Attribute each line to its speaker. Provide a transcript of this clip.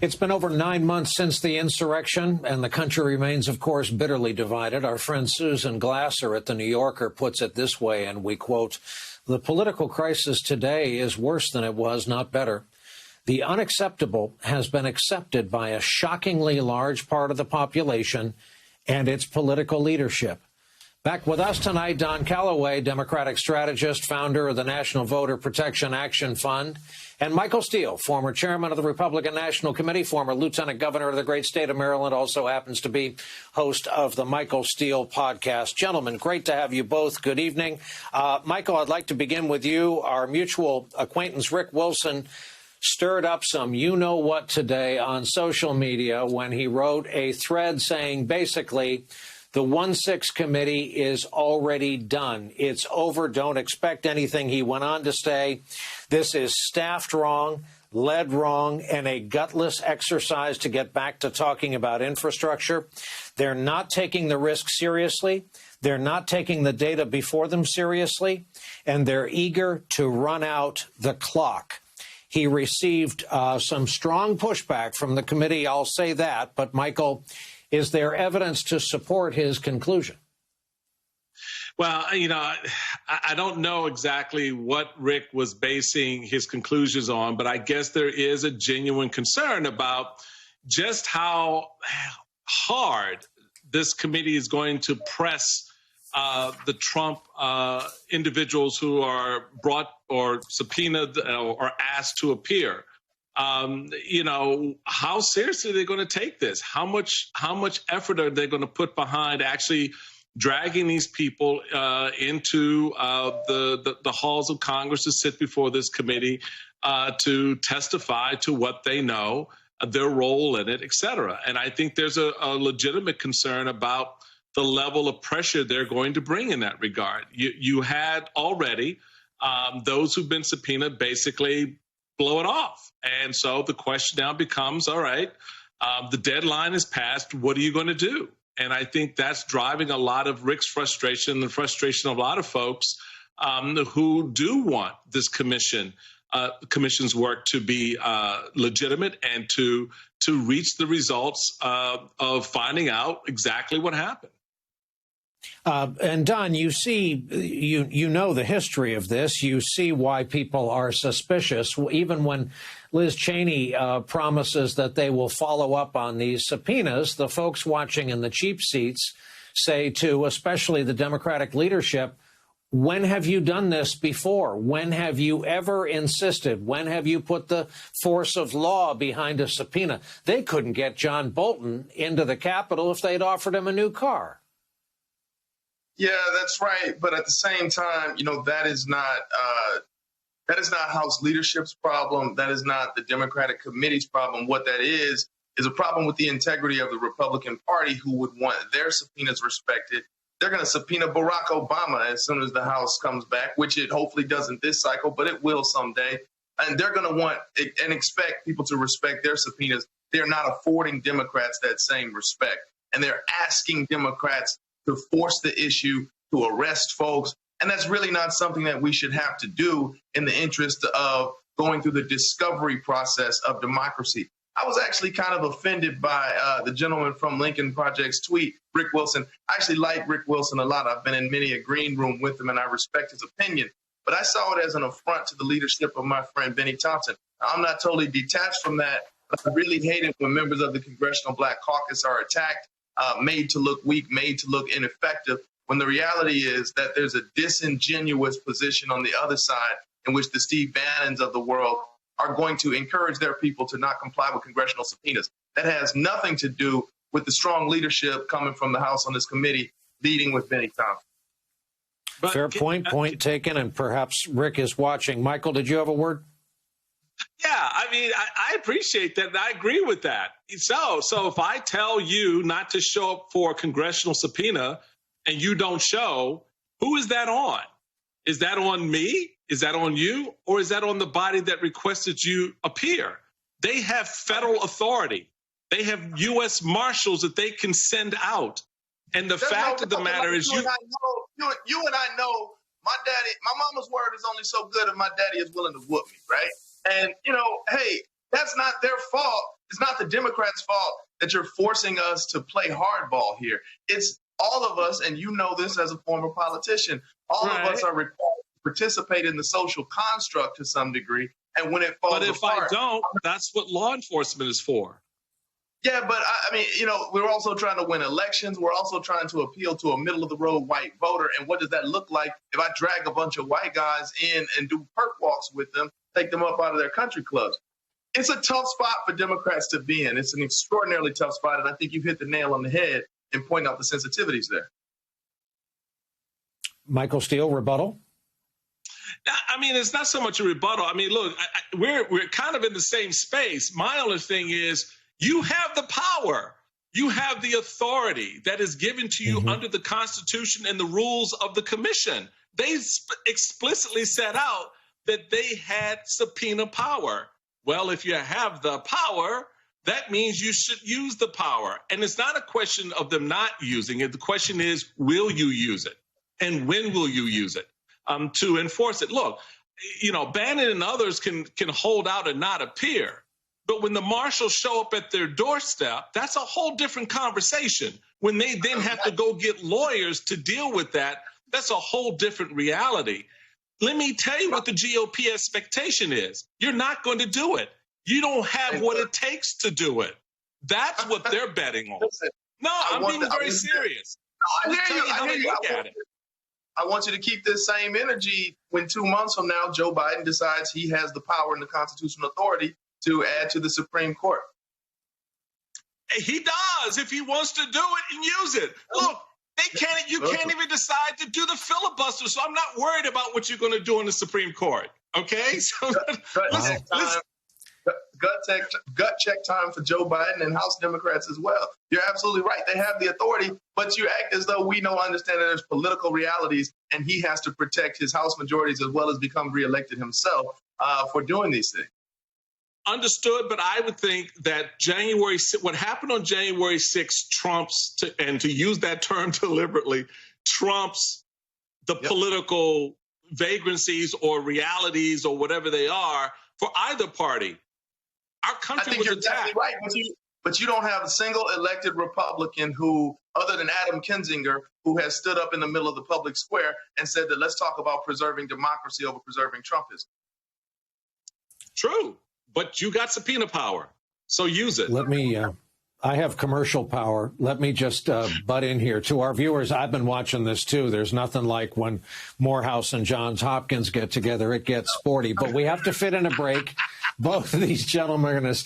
Speaker 1: It's been over 9 months since the insurrection, and the country remains, of course, bitterly divided. Our friend Susan Glasser at The New Yorker puts it this way, and we quote, "The political crisis today is worse than it was, not better. The unacceptable has been accepted by a shockingly large part of the population and its political leadership." Back with us tonight, Don Calloway, Democratic strategist, founder of the National Voter Protection Action Fund, and Michael Steele, former chairman of the Republican National Committee, former lieutenant governor of the great state of Maryland, also happens to be host of the Michael Steele podcast. Gentlemen, great to have you both. Good evening. Michael, I'd like to begin with you. Our mutual acquaintance, Rick Wilson, stirred up some you-know-what today on social media when he wrote a thread saying basically, the 1-6 committee is already done. It's over. Don't expect anything. He went on to say, this is staffed wrong, led wrong, and a gutless exercise to get back to talking about infrastructure. They're not taking the risk seriously. They're not taking the data before them seriously, and they're eager to run out the clock. He received some strong pushback from the committee, I'll say that. But, Michael, is there evidence to support his conclusion?
Speaker 2: Well, I don't know exactly what Rick was basing his conclusions on, but I guess there is a genuine concern about just how hard this committee is going to press the Trump individuals who are brought or subpoenaed or asked to appear. How seriously are they going to take this? How much effort are they going to put behind actually dragging these people into the halls of Congress to sit before this committee to testify to what they know, their role in it, et cetera? And I think there's a legitimate concern about the level of pressure they're going to bring in that regard. You had already those who've been subpoenaed basically blow it off. And so the question now becomes, all right, the deadline is passed. What are you going to do? And I think that's driving a lot of Rick's frustration, the frustration of a lot of folks who do want this commission's work to be legitimate and to reach the results of finding out exactly what happened.
Speaker 1: And Don, you see, you know the history of this. You see why people are suspicious. Even when Liz Cheney promises that they will follow up on these subpoenas, the folks watching in the cheap seats say to especially the Democratic leadership, when have you done this before? When have you ever insisted? When have you put the force of law behind a subpoena? They couldn't get John Bolton into the Capitol if they'd offered him a new car.
Speaker 3: Yeah, that's right. But at the same time, that is not House leadership's problem. That is not the Democratic committee's problem. What that is a problem with the integrity of the Republican Party, who would want their subpoenas respected. They're going to subpoena Barack Obama as soon as the House comes back, which it hopefully doesn't this cycle, but it will someday. And they're going to want and expect people to respect their subpoenas. They're not affording Democrats that same respect. And they're asking Democrats to force the issue, to arrest folks. And that's really not something that we should have to do in the interest of going through the discovery process of democracy. I was actually kind of offended by the gentleman from Lincoln Project's tweet, Rick Wilson. I actually like Rick Wilson a lot. I've been in many a green room with him, and I respect his opinion. But I saw it as an affront to the leadership of my friend Benny Thompson. Now, I'm not totally detached from that, but I really hate it when members of the Congressional Black Caucus are attacked, made to look weak, made to look ineffective, when the reality is that there's a disingenuous position on the other side in which the Steve Bannons of the world are going to encourage their people to not comply with congressional subpoenas. That has nothing to do with the strong leadership coming from the House on this committee, leading with Benny Thompson.
Speaker 1: Fair point taken, and perhaps Rick is watching. Michael, did you have a word?
Speaker 2: Yeah, I appreciate that, and I agree with that. So if I tell you not to show up for a congressional subpoena and you don't show, who is that on? Is that on me? Is that on you? Or is that on the body that requested you appear? They have federal authority. They have U.S. Marshals that they can send out. And the fact of the matter is you and
Speaker 3: I know my mama's word is only so good if my daddy is willing to whoop me, right? And, hey, that's not their fault It's not the Democrats' fault that you're forcing us to play hardball here. It's all of us, and you know this as a former politician, all of us are required to participate in the social construct to some degree. And when it falls apart. But if I
Speaker 2: don't, that's what law enforcement is for.
Speaker 3: Yeah, but I mean, we're also trying to win elections. We're also trying to appeal to a middle-of-the-road white voter. And what does that look like if I drag a bunch of white guys in and do perk walks with them, take them up out of their country clubs? It's a tough spot for Democrats to be in. It's an extraordinarily tough spot, and I think you've hit the nail on the head in pointing out the sensitivities there.
Speaker 1: Michael Steele, rebuttal?
Speaker 2: I mean, it's not so much a rebuttal. I mean, look, we're kind of in the same space. My only thing is, you have the power. You have the authority that is given to you under the Constitution and the rules of the commission. They explicitly set out that they had subpoena power. Well, if you have the power, that means you should use the power. And it's not a question of them not using it. The question is, will you use it? And when will you use it to enforce it? Look, Bannon and others can hold out and not appear. But when the marshals show up at their doorstep, that's a whole different conversation. When they then have to go get lawyers to deal with that, that's a whole different reality. Let me tell you what the GOP expectation is. You're not going to do it. You don't have what it takes to do it. That's what they're betting on. No, I'm being very serious.
Speaker 3: I hear you. I want you to keep this same energy when 2 months from now, Joe Biden decides he has the power and the constitutional authority to add to the Supreme Court.
Speaker 2: He does if he wants to do it and use it. Look, you can't even decide to do the filibuster, so I'm not worried about what you're going to do in the Supreme Court. Okay? So gut check time for Joe Biden and House Democrats as well. You're absolutely right. They have the authority, but you act as though we don't understand that there's political realities, and he has to protect his House majorities as well as become reelected himself for doing these things. Understood, but I would think that what happened on January 6th trumps, and to use that term deliberately, trumps the political vagrancies or realities or whatever they are for either party. Our country was attacked.
Speaker 3: Exactly right, but you don't have a single elected Republican who, other than Adam Kinzinger, who has stood up in the middle of the public square and said that let's talk about preserving democracy over preserving Trumpism.
Speaker 2: True. But you got subpoena power, so use it.
Speaker 1: I have commercial power. Let me just butt in here. To our viewers, I've been watching this, too. There's nothing like when Morehouse and Johns Hopkins get together. It gets sporty. But we have to fit in a break. Both of these gentlemen are going to